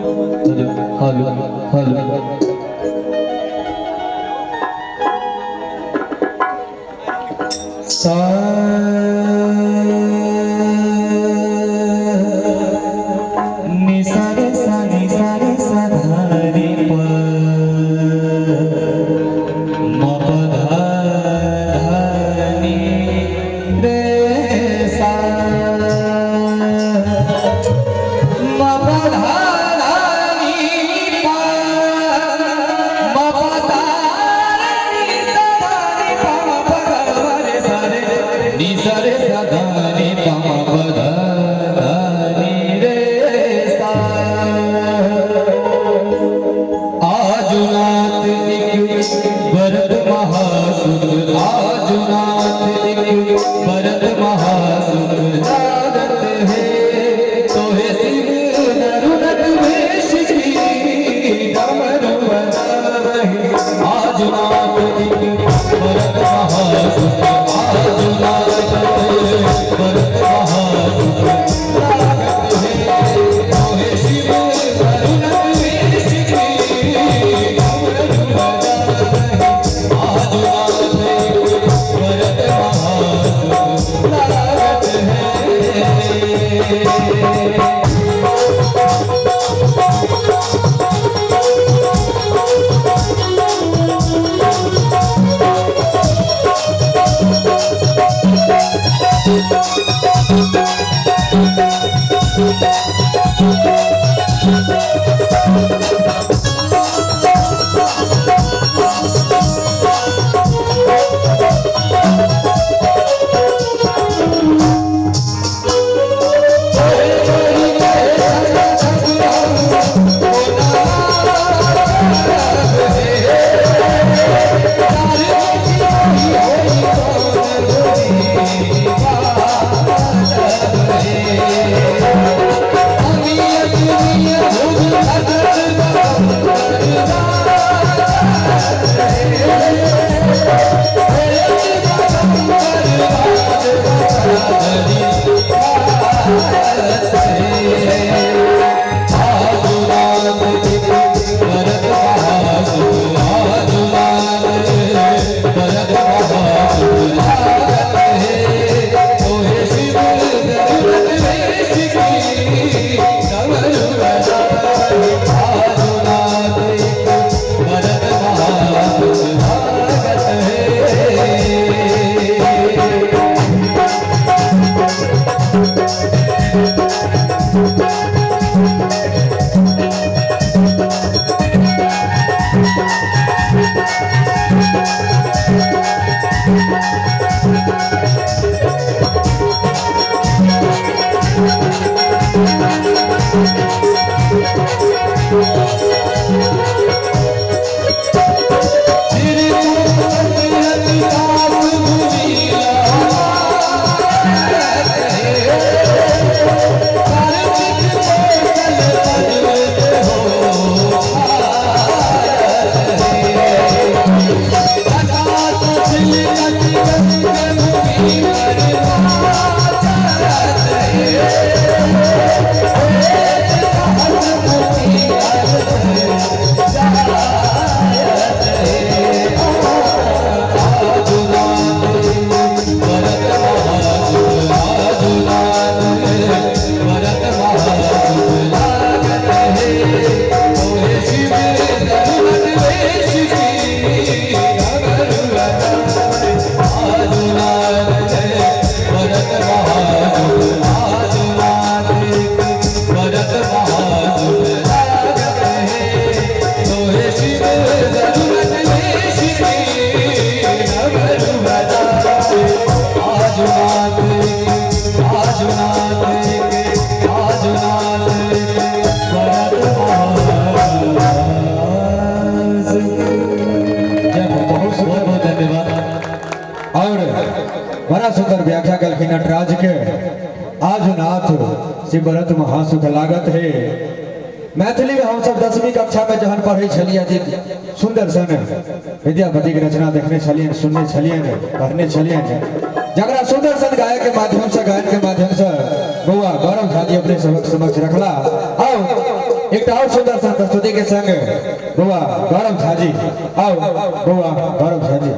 Hello hello सा नि सा रे सा नि सा रे सा धा रे प म प धा धा नि रे सा म प धा धा नि प म प धा रे नि सा धा नि प म प धा रे सा रे नि सा रे सा धा नि प म प धा धा नि रे सा आजुनाथ एक भरत महासुख आजुनाथ एक भरत महासुख लागत है तो है शिव नरुनक वेश की डमरू बजावहि आजुनाथ एक भरत महासुख आजुनाथ भरत महासुख लागत है तो है शिव नरुनक वेश की डमरू बजावहि आजुनाथ एक भरत महासुख लागत है। बड़ा सुंदर व्याख्या कल नटराज के आजुनाथ श्री भरत महासुख लागत है। मैथिली में हम सब 10वीं कक्षा में जहन पढ़े छलिए जी सुंदर सन विद्यापति की रचना देखने छलिए सुनने छलिए पढ़ने छलिए जगरा सुंदर सन गायक के माध्यम से गायन के माध्यम से बउआ गौरव झाजी अपने समक्ष रखला। आओ एक और सुंदर सा प्रस्तुति के संग बुआ गौरव झा जी आओ बुआ गौरव झा जी